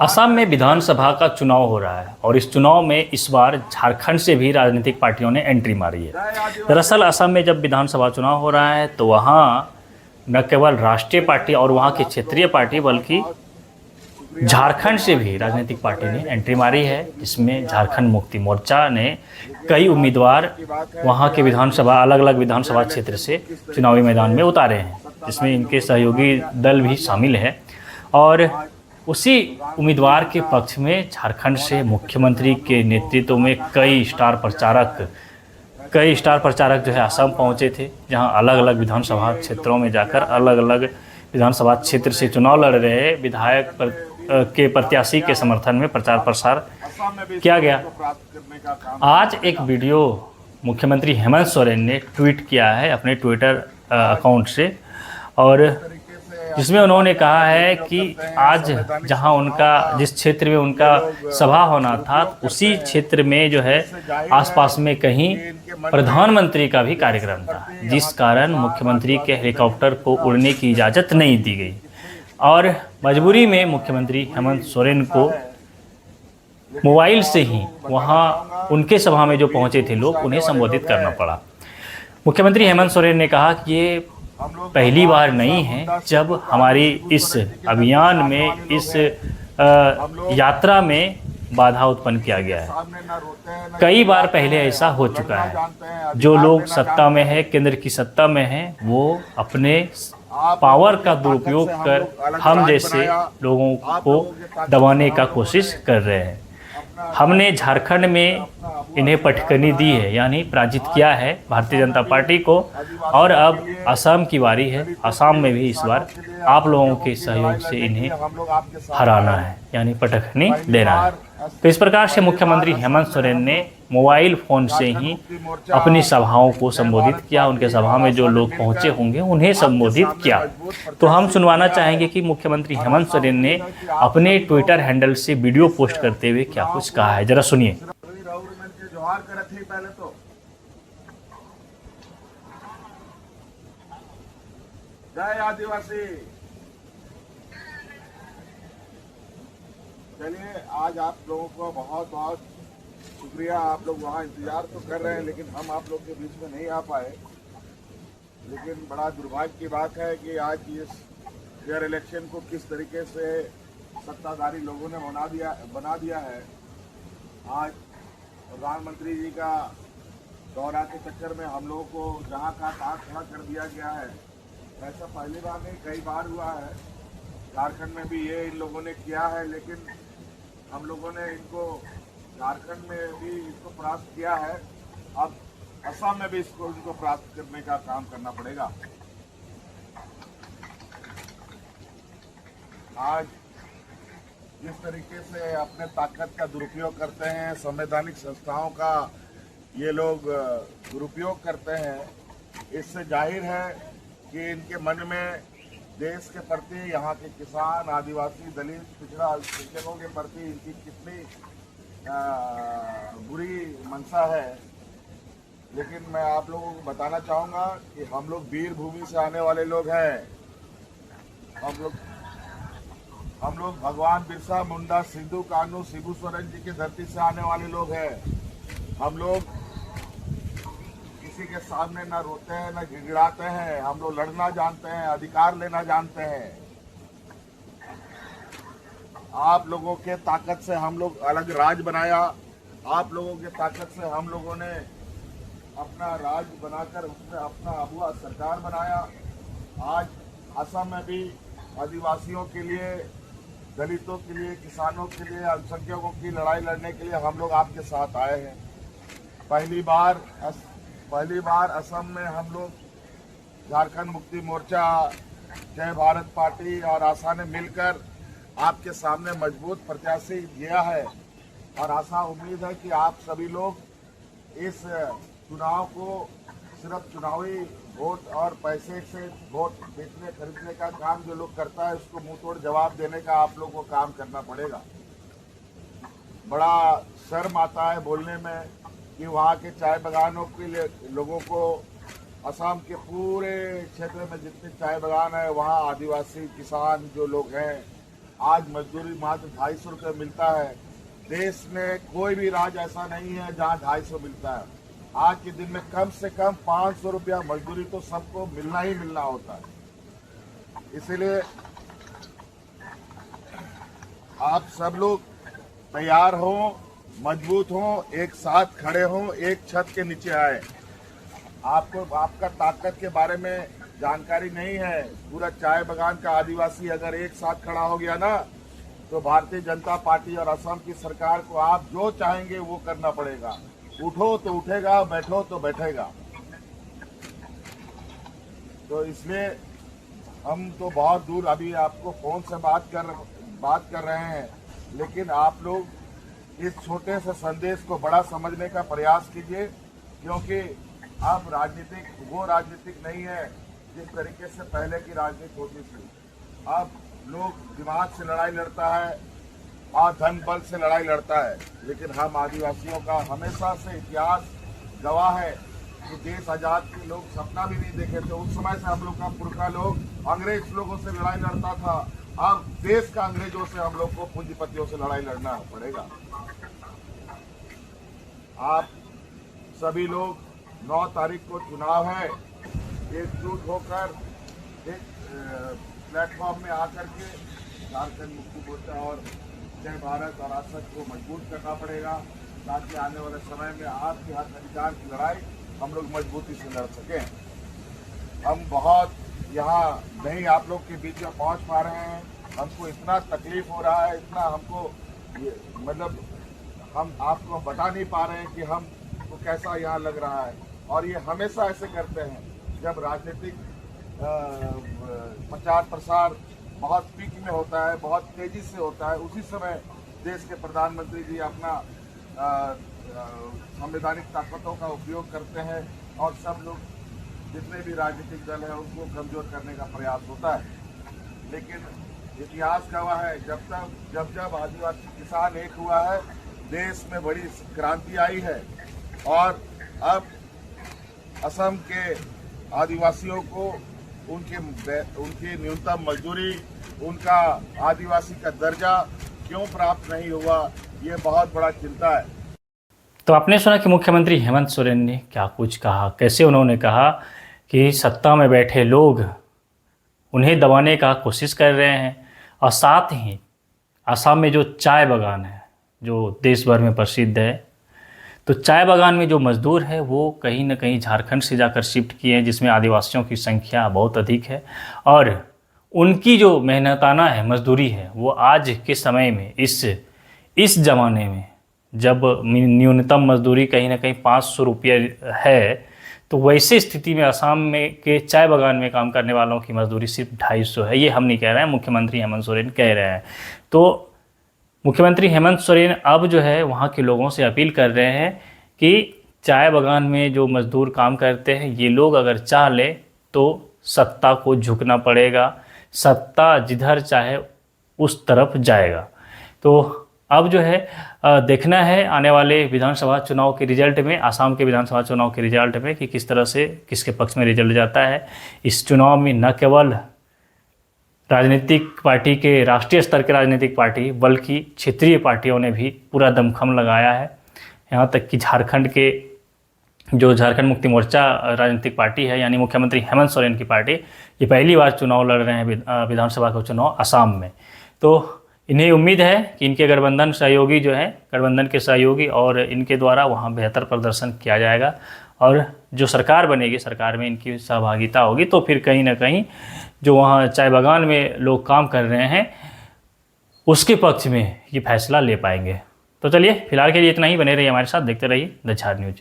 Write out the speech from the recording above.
असम में विधानसभा का चुनाव हो रहा है और इस चुनाव में इस बार झारखंड से भी राजनीतिक पार्टियों ने एंट्री मारी है। दरअसल असम में जब विधानसभा चुनाव हो रहा है तो वहाँ न केवल राष्ट्रीय पार्टी और वहाँ की क्षेत्रीय पार्टी बल्कि झारखंड से भी राजनीतिक पार्टी ने एंट्री मारी है, जिसमें झारखंड मुक्ति मोर्चा ने कई उम्मीदवार वहाँ के विधानसभा अलग अलग विधानसभा क्षेत्र से चुनावी मैदान में उतारे हैं, जिसमें इनके सहयोगी दल भी शामिल है। और उसी उम्मीदवार के पक्ष में झारखंड से मुख्यमंत्री के नेतृत्व में कई स्टार प्रचारक जो है असम पहुंचे थे, जहां अलग अलग विधानसभा क्षेत्रों में जाकर अलग अलग विधानसभा क्षेत्र से चुनाव लड़ रहे विधायक के प्रत्याशी के समर्थन में प्रचार प्रसार किया गया। आज एक वीडियो मुख्यमंत्री हेमंत सोरेन ने ट्वीट किया है अपने ट्विटर अकाउंट से, और जिसमें उन्होंने कहा है कि आज जहां जिस क्षेत्र में उनका सभा होना था उसी क्षेत्र में जो है आसपास में कहीं प्रधानमंत्री का भी कार्यक्रम था, जिस कारण मुख्यमंत्री के हेलीकॉप्टर को उड़ने की इजाज़त नहीं दी गई और मजबूरी में मुख्यमंत्री हेमंत सोरेन को मोबाइल से ही वहां उनके सभा में जो पहुंचे थे लोग उन्हें संबोधित करना पड़ा। मुख्यमंत्री हेमंत सोरेन ने कहा कि ये पहली बार नहीं है जब हमारी इस अभियान में, इस यात्रा में बाधा उत्पन्न किया गया है। कई बार पहले ऐसा हो चुका है। जो लोग सत्ता में है, केंद्र की सत्ता में है, वो अपने पावर का दुरुपयोग कर हम जैसे लोगों को दबाने का कोशिश कर रहे हैं। हमने झारखंड में इन्हें पटकनी दी है, यानी पराजित किया है भारतीय जनता पार्टी को, और अब असम की बारी है। असम में भी इस बार आप लोगों के सहयोग से इन्हें हराना है, यानी पटकनी देना है। तो इस प्रकार से मुख्यमंत्री हेमंत सोरेन ने मोबाइल फ़ोन से ही अपनी सभाओं को संबोधित किया। उनके सभा में जो लोग पहुंचे होंगे उन्हें संबोधित किया। तो हम सुनवाना चाहेंगे कि मुख्यमंत्री हेमंत सोरेन ने अपने ट्विटर हैंडल से वीडियो पोस्ट करते हुए क्या कुछ कहा है, जरा सुनिए। जय आदिवासी। चलिए, आज आप लोगों को बहुत बहुत शुक्रिया। आप लोग वहाँ इंतजार तो कर रहे हैं, लेकिन हम आप लोग के बीच में नहीं आ पाए। लेकिन बड़ा दुर्भाग्य की बात है कि आज इस फेयर इलेक्शन को किस तरीके से सत्ताधारी लोगों ने बना दिया है। आज प्रधानमंत्री जी का दौरा के चक्कर में हम लोगों को जहाँ का तहाँ खड़ा कर दिया गया है। ऐसा पहली बार नहीं, कई बार हुआ है। झारखंड में भी ये इन लोगों ने किया है, लेकिन हम लोगों ने इनको झारखंड में भी इसको परास्त किया है। अब असम में भी इनको परास्त करने का काम करना पड़ेगा। आज जिस तरीके से अपने ताकत का दुरुपयोग करते हैं, संवैधानिक संस्थाओं का ये लोग दुरुपयोग करते हैं, इससे जाहिर है कि इनके मन में देश के प्रति, यहाँ के किसान, आदिवासी, दलित, पिछड़ा अल्पसंख्यकों के प्रति इनकी कितनी बुरी मंशा है। लेकिन मैं आप लोगों को बताना चाहूँगा कि हम लोग वीर भूमि से आने वाले लोग हैं। हम लोग भगवान बिरसा मुंडा, सिद्धू कान्हू, शिबू सोरेन जी की धरती से आने वाले लोग हैं। हम लोग किसी के सामने ना रोते हैं, ना गिड़गिड़ाते हैं। हम लोग लड़ना जानते हैं, अधिकार लेना जानते हैं। आप लोगों के ताकत से हम लोग अलग राज बनाया। आप लोगों के ताकत से हम लोगों ने अपना राज बनाकर उसमें अपना हुआ सरकार बनाया। आज असम में भी आदिवासियों के लिए, दलितों के लिए, किसानों के लिए, अल्पसंख्यकों की लड़ाई लड़ने के लिए हम लोग आपके साथ आए हैं। पहली बार असम में हम लोग झारखंड मुक्ति मोर्चा, जय भारत पार्टी और आशा ने मिलकर आपके सामने मजबूत प्रत्याशी दिया है। और आशा उम्मीद है कि आप सभी लोग इस चुनाव को सिर्फ चुनावी वोट और पैसे से वोट बेचने खरीदने का काम जो लोग करता है, उसको मुंह तोड़ जवाब देने का आप लोगों को काम करना पड़ेगा। बड़ा शर्म आता है बोलने में कि वहाँ के चाय बागानों के लोगों को, असम के पूरे क्षेत्र में जितने चाय बागान है, वहाँ आदिवासी किसान जो लोग हैं आज मजदूरी मात्र 250 रुपये मिलता है। देश में कोई भी राज्य ऐसा नहीं है जहां 250 मिलता है। आज के दिन में कम से कम 500 रुपया मजदूरी तो सबको मिलना ही मिलना होता है। इसलिए आप सब लोग तैयार हो, मजबूत हो, एक साथ खड़े हो, एक छत के नीचे आए। आपको आपका ताकत के बारे में जानकारी नहीं है। पूरा चाय बगान का आदिवासी अगर एक साथ खड़ा हो गया ना, तो भारतीय जनता पार्टी और असम की सरकार को आप जो चाहेंगे वो करना पड़ेगा। उठो तो उठेगा, बैठो तो बैठेगा। तो इसलिए हम तो बहुत दूर अभी आपको फोन से बात कर रहे हैं, लेकिन आप लोग इस छोटे से संदेश को बड़ा समझने का प्रयास कीजिए, क्योंकि अब वो राजनीतिक नहीं है जिस तरीके से पहले की राजनीति होती थी। अब लोग दिमाग से लड़ाई लड़ता है और धन बल से लड़ाई लड़ता है। लेकिन हम आदिवासियों का हमेशा से इतिहास गवाह है कि देश आजाद के लोग सपना भी नहीं देखे थे। उस समय से हम लोग का पुरखा लोग अंग्रेज लोगों से लड़ाई लड़ता था। अब देश का अंग्रेजों से हम लोग को पूंजीपतियों से लड़ाई लड़ना पड़ेगा। आप सभी लोग 9 तारीख को चुनाव है, एकजुट होकर एक प्लेटफॉर्म में आकर के झारखंड मुक्ति मोर्चा और जय भारत और आसक को मजबूत करना पड़ेगा, ताकि आने वाले समय में आपके हक अधिकार की लड़ाई हम लोग मजबूती से लड़ सकें। हम बहुत यहाँ नहीं आप लोग के बीच में पहुँच पा रहे हैं। हमको इतना तकलीफ हो रहा है, इतना हमको मतलब हम आपको बता नहीं पा रहे हैं कि हमको कैसा यहाँ लग रहा है। और ये हमेशा ऐसे करते हैं जब राजनीतिक प्रचार प्रसार बहुत पीक में होता है, बहुत तेजी से होता है, उसी समय देश के प्रधानमंत्री जी अपना संवैधानिक ताकतों का उपयोग करते हैं और सब लोग जितने भी राजनीतिक दल हैं उनको कमजोर करने का प्रयास होता है। लेकिन इतिहास गवाह है, जब आदिवासी किसान एक हुआ है, देश में बड़ी क्रांति आई है। और अब असम के आदिवासियों को उनकी न्यूनतम मजदूरी, उनका आदिवासी का दर्जा क्यों प्राप्त नहीं हुआ, ये बहुत बड़ा चिंता है। तो आपने सुना कि मुख्यमंत्री हेमंत सोरेन ने क्या कुछ कहा, कैसे उन्होंने कहा कि सत्ता में बैठे लोग उन्हें दबाने का कोशिश कर रहे हैं। और साथ ही असम में जो चाय बागान है जो देश भर में प्रसिद्ध है, तो चाय बागान में जो मज़दूर है वो कहीं ना कहीं झारखंड से जाकर शिफ्ट किए हैं, जिसमें आदिवासियों की संख्या बहुत अधिक है। और उनकी जो मेहनताना है मजदूरी है वो आज के समय में इस ज़माने में जब न्यूनतम मजदूरी कहीं ना कहीं 500 रुपये है, तो वैसे स्थिति में असम में के चाय बागान में काम करने वालों की मजदूरी सिर्फ 250 है। ये हम नहीं कह रहे हैं, मुख्यमंत्री हेमंत सोरेन कह रहे हैं। तो मुख्यमंत्री हेमंत सोरेन अब जो है वहाँ के लोगों से अपील कर रहे हैं कि चाय बागान में जो मज़दूर काम करते हैं ये लोग अगर चाह ले तो सत्ता को झुकना पड़ेगा, सत्ता जिधर चाहे उस तरफ जाएगा। तो अब जो है देखना है आने वाले विधानसभा चुनाव के रिजल्ट में, आसाम के विधानसभा चुनाव के रिजल्ट में कि किस तरह से किसके पक्ष में रिजल्ट जाता है। इस चुनाव में न केवल राजनीतिक पार्टी के राष्ट्रीय स्तर के राजनीतिक पार्टी बल्कि क्षेत्रीय पार्टियों ने भी पूरा दमखम लगाया है। यहाँ तक कि झारखंड के जो झारखंड मुक्ति मोर्चा राजनीतिक पार्टी है, यानी मुख्यमंत्री हेमंत सोरेन की पार्टी, ये पहली बार चुनाव लड़ रहे हैं विधानसभा का चुनाव असम में। तो इन्हें उम्मीद है कि इनके गठबंधन सहयोगी जो हैं, गठबंधन के सहयोगी और इनके द्वारा वहाँ बेहतर प्रदर्शन किया जाएगा और जो सरकार बनेगी, सरकार में इनकी सहभागिता होगी। तो फिर कहीं ना कहीं जो वहाँ चाय बागान में लोग काम कर रहे हैं उसके पक्ष में ये फैसला ले पाएंगे। तो चलिए फिलहाल के लिए इतना ही। बने रहिए हमारे साथ, देखते रहिए द झार न्यूज़।